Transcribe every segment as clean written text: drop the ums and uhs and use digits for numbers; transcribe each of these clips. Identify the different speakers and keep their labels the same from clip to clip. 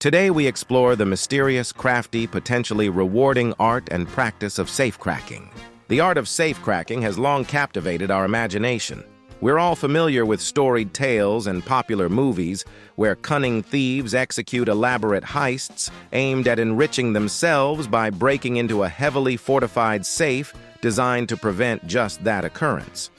Speaker 1: Today we explore the mysterious, crafty, potentially rewarding art and practice of safecracking. The art of safecracking has long captivated our imagination. We're all familiar with storied tales and popular movies where cunning thieves execute elaborate heists aimed at enriching themselves by breaking into a heavily fortified safe designed to prevent just that occurrence.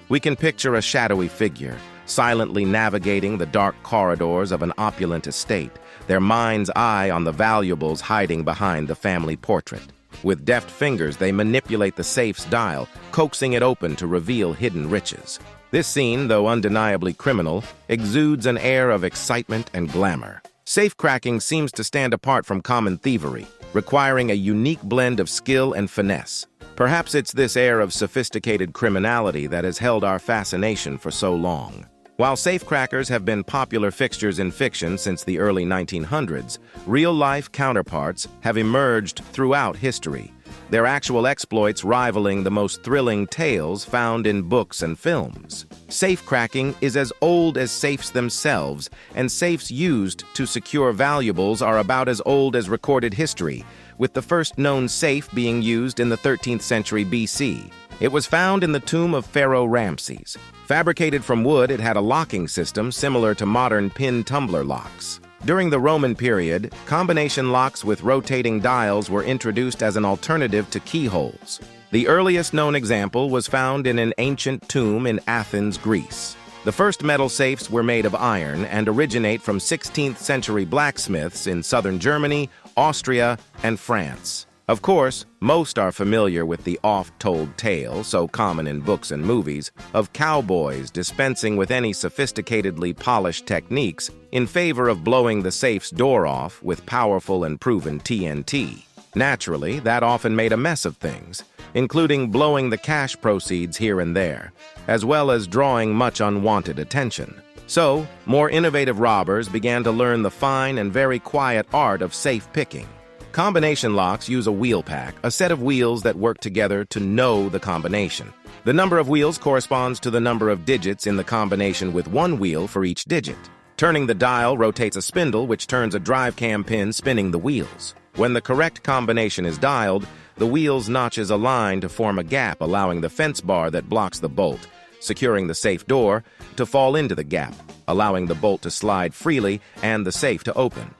Speaker 1: We can picture a shadowy figure, silently navigating the dark corridors of an opulent estate, their mind's eye on the valuables hiding behind the family portrait. With deft fingers, they manipulate the safe's dial, coaxing it open to reveal hidden riches. This scene, though undeniably criminal, exudes an air of excitement and glamour. Safecracking seems to stand apart from common thievery, requiring a unique blend of skill and finesse. Perhaps it's this air of sophisticated criminality that has held our fascination for so long. While safecrackers have been popular fixtures in fiction since the early 1900s, real-life counterparts have emerged throughout history, their actual exploits rivaling the most thrilling tales found in books and films. Safecracking is as old as safes themselves, and safes used to secure valuables are about as old as recorded history, with the first known safe being used in the 13th century BC. It was found in the tomb of Pharaoh Ramses. Fabricated from wood, it had a locking system similar to modern pin tumbler locks. During the Roman period, combination locks with rotating dials were introduced as an alternative to keyholes. The earliest known example was found in an ancient tomb in Athens, Greece. The first metal safes were made of iron and originate from 16th century blacksmiths in southern Germany, Austria, and France. Of course, most are familiar with the oft-told tale, so common in books and movies, of cowboys dispensing with any sophisticatedly polished techniques in favor of blowing the safe's door off with powerful and proven TNT. Naturally, that often made a mess of things, including blowing the cash proceeds here and there, as well as drawing much unwanted attention. So, more innovative robbers began to learn the fine and very quiet art of safe picking. Combination locks use a wheel pack, a set of wheels that work together to know the combination. The number of wheels corresponds to the number of digits in the combination with one wheel for each digit. Turning the dial rotates a spindle which turns a drive cam pin spinning the wheels. When the correct combination is dialed, the wheel's notches align to form a gap, allowing the fence bar that blocks the bolt, securing the safe door, to fall into the gap, allowing the bolt to slide freely and the safe to open.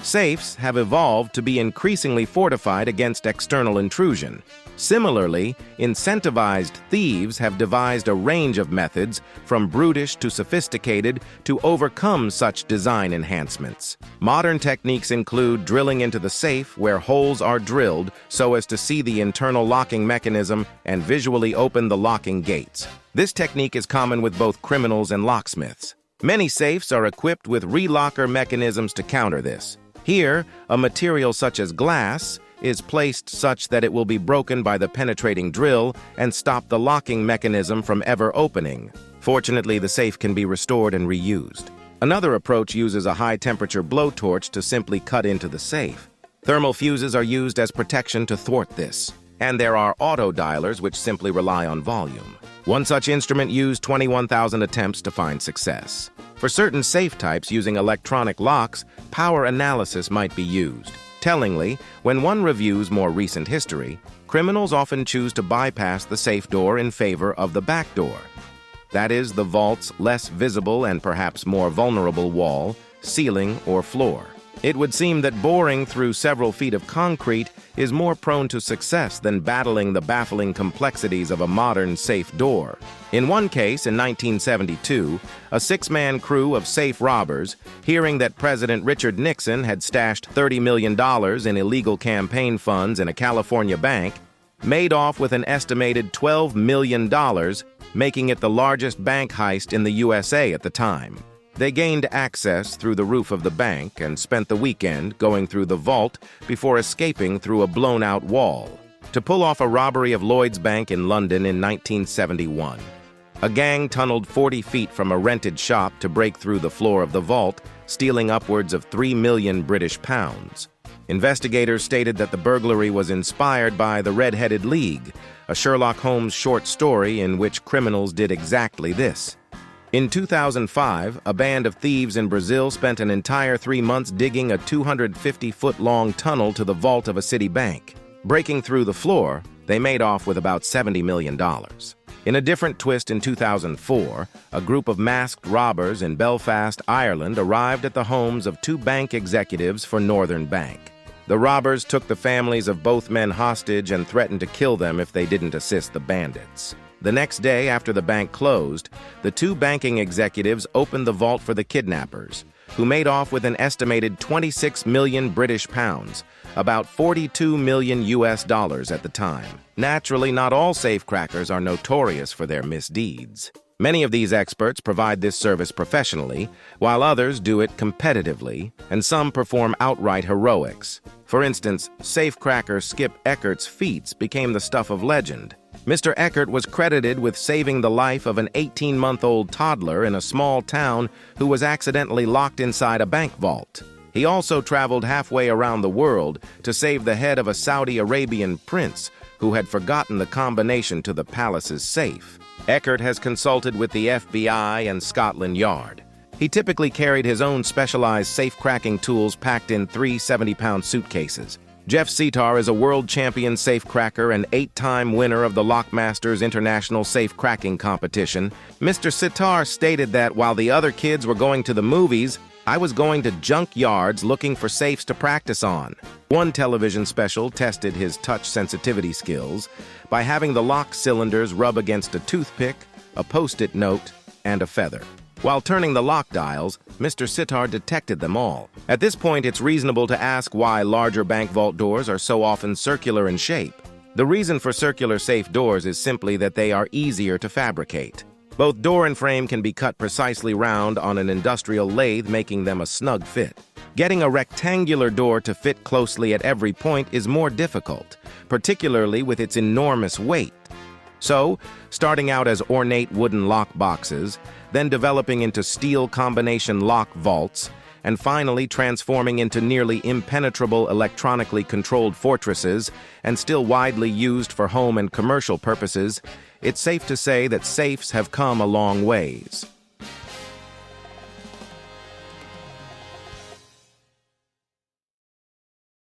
Speaker 1: Safes have evolved to be increasingly fortified against external intrusion. Similarly, incentivized thieves have devised a range of methods, from brutish to sophisticated, to overcome such design enhancements. Modern techniques include drilling into the safe where holes are drilled so as to see the internal locking mechanism and visually open the locking gates. This technique is common with both criminals and locksmiths. Many safes are equipped with relocker mechanisms to counter this. Here, a material such as glass is placed such that it will be broken by the penetrating drill and stop the locking mechanism from ever opening. Fortunately, the safe can be restored and reused. Another approach uses a high-temperature blowtorch to simply cut into the safe. Thermal fuses are used as protection to thwart this, and there are auto dialers which simply rely on volume. One such instrument used 21,000 attempts to find success. For certain safe types using electronic locks, power analysis might be used. Tellingly, when one reviews more recent history, criminals often choose to bypass the safe door in favor of the back door. That is, the vault's less visible and perhaps more vulnerable wall, ceiling, or floor. It would seem that boring through several feet of concrete is more prone to success than battling the baffling complexities of a modern safe door. In one case, in 1972, a six-man crew of safe robbers, hearing that President Richard Nixon had stashed $30 million in illegal campaign funds in a California bank, made off with an estimated $12 million, making it the largest bank heist in the USA at the time. They gained access through the roof of the bank and spent the weekend going through the vault before escaping through a blown-out wall. To pull off a robbery of Lloyd's Bank in London in 1971, a gang tunneled 40 feet from a rented shop to break through the floor of the vault, stealing upwards of 3 million British pounds. Investigators stated that the burglary was inspired by The Red-Headed League, a Sherlock Holmes short story in which criminals did exactly this. In 2005, a band of thieves in Brazil spent an entire 3 months digging a 250-foot-long tunnel to the vault of a city bank. Breaking through the floor, they made off with about $70 million. In a different twist in 2004, a group of masked robbers in Belfast, Ireland arrived at the homes of 2 bank executives for Northern Bank. The robbers took the families of both men hostage and threatened to kill them if they didn't assist the bandits. The next day, after the bank closed, the 2 banking executives opened the vault for the kidnappers, who made off with an estimated 26 million British pounds, about 42 million US dollars at the time. Naturally, not all safecrackers are notorious for their misdeeds. Many of these experts provide this service professionally, while others do it competitively, and some perform outright heroics. For instance, safecracker Skip Eckert's feats became the stuff of legend. Mr. Eckert was credited with saving the life of an 18-month-old toddler in a small town who was accidentally locked inside a bank vault. He also traveled halfway around the world to save the head of a Saudi Arabian prince who had forgotten the combination to the palace's safe. Eckert has consulted with the FBI and Scotland Yard. He typically carried his own specialized safe-cracking tools packed in 3 70-pound suitcases. Jeff Sitar is a world champion safecracker and 8-time winner of the Lockmasters International Safe-Cracking Competition. Mr. Sitar stated that while the other kids were going to the movies, I was going to junk yards looking for safes to practice on. One television special tested his touch sensitivity skills by having the lock cylinders rub against a toothpick, a post-it note, and a feather. While turning the lock dials, Mr. Sitar detected them all. At this point, it's reasonable to ask why larger bank vault doors are so often circular in shape. The reason for circular safe doors is simply that they are easier to fabricate. Both door and frame can be cut precisely round on an industrial lathe, making them a snug fit. Getting a rectangular door to fit closely at every point is more difficult, particularly with its enormous weight. So, starting out as ornate wooden lock boxes, then developing into steel combination lock vaults, and finally transforming into nearly impenetrable electronically controlled fortresses, and still widely used for home and commercial purposes, it's safe to say that safes have come a long ways.